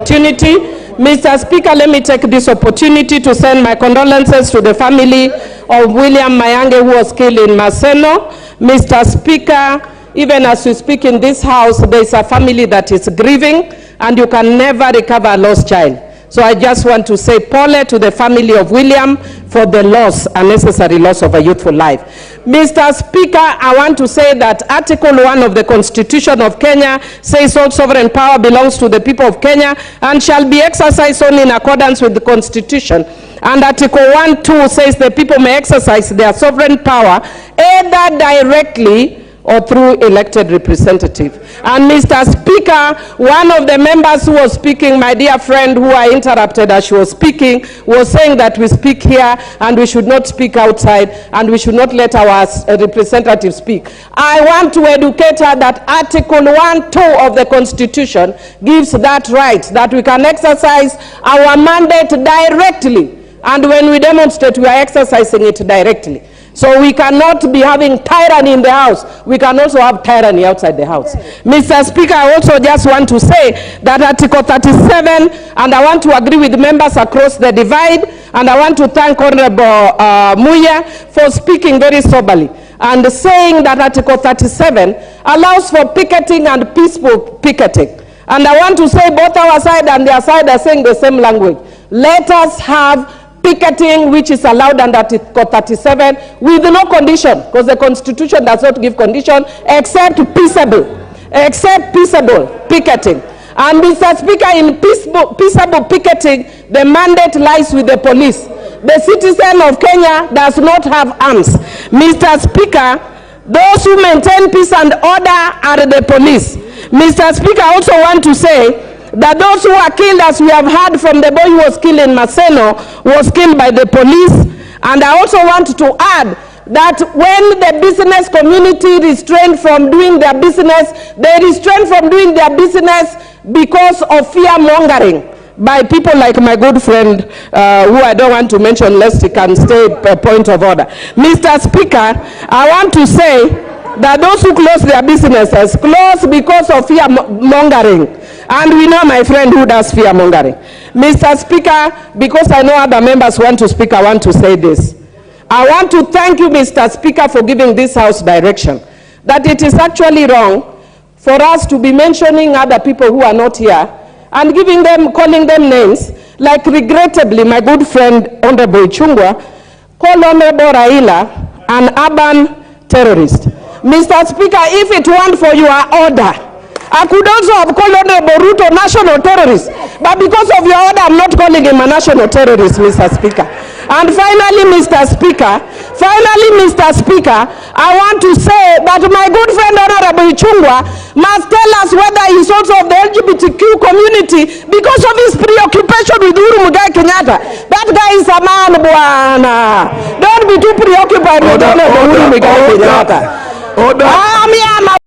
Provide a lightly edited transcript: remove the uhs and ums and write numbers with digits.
Opportunity. Mr. Speaker, let me take this opportunity to send my condolences to the family of William Mayange, who was killed in Maseno. Mr. Speaker, even as we speak in this house, there is a family that is grieving, and you can never recover a lost child. So I just want to say pole to the family of William for the loss, unnecessary loss of a youthful life. Mr. Speaker, I want to say that Article 1 of the Constitution of Kenya says all sovereign power belongs to the people of Kenya and shall be exercised only in accordance with the Constitution. And Article 1(2) says the people may exercise their sovereign power either directly or through elected representative. And Mr. Speaker, one of the members who was speaking, my dear friend who I interrupted as she was speaking, was saying that we speak here and we should not speak outside and we should not let our representatives speak. I want to educate her that Article 1(2) of the Constitution gives that right, that we can exercise our mandate directly. And when we demonstrate, we are exercising it directly. So we cannot be having tyranny in the house. We can also have tyranny outside the house. Mr. Speaker, I also just want to say that Article 37, and I want to agree with members across the divide, and I want to thank Honorable Muya for speaking very soberly and saying that Article 37 allows for picketing and peaceful picketing. And I want to say both our side and their side are saying the same language. Let us have picketing, which is allowed under Article 37 with no condition, because the Constitution does not give condition except peaceable picketing. And Mr. Speaker, in peaceable picketing, the mandate lies with the police. The citizen of Kenya does not have arms. Mr. Speaker, those who maintain peace and order are the police. Mr. Speaker, I also want to say that those who are killed, as we have heard from the boy who was killed in Maseno, was killed by the police. And I also want to add that when the business community restrained from doing their business, they restrained from doing their business because of fear-mongering by people like my good friend, who I don't want to mention lest he can stay a point of order. Mr. Speaker, I want to say that those who close their businesses close because of fear-mongering. And we know my friend who does fear-mongering. Mr. Speaker, because I know other members want to speak, I want to say this. I want to thank you, Mr. Speaker, for giving this House direction, that it is actually wrong for us to be mentioning other people who are not here and calling them names, like regrettably my good friend Honorable Ichungwa called Honorable Raila an urban terrorist. Mr. Speaker, if it weren't for your order, I could also have called Honorable Ruto national terrorist, but because of your order, I'm not calling him a national terrorist, Mr. Speaker. And finally, Mr. Speaker, I want to say that my good friend Honorable Ichungwa must tell us whether he's also of the LGBTQ community because of his preoccupation with Uhuru Kenyatta. That guy is a man, bwana. Don't be too preoccupied with Honorable Uhuru Kenyatta.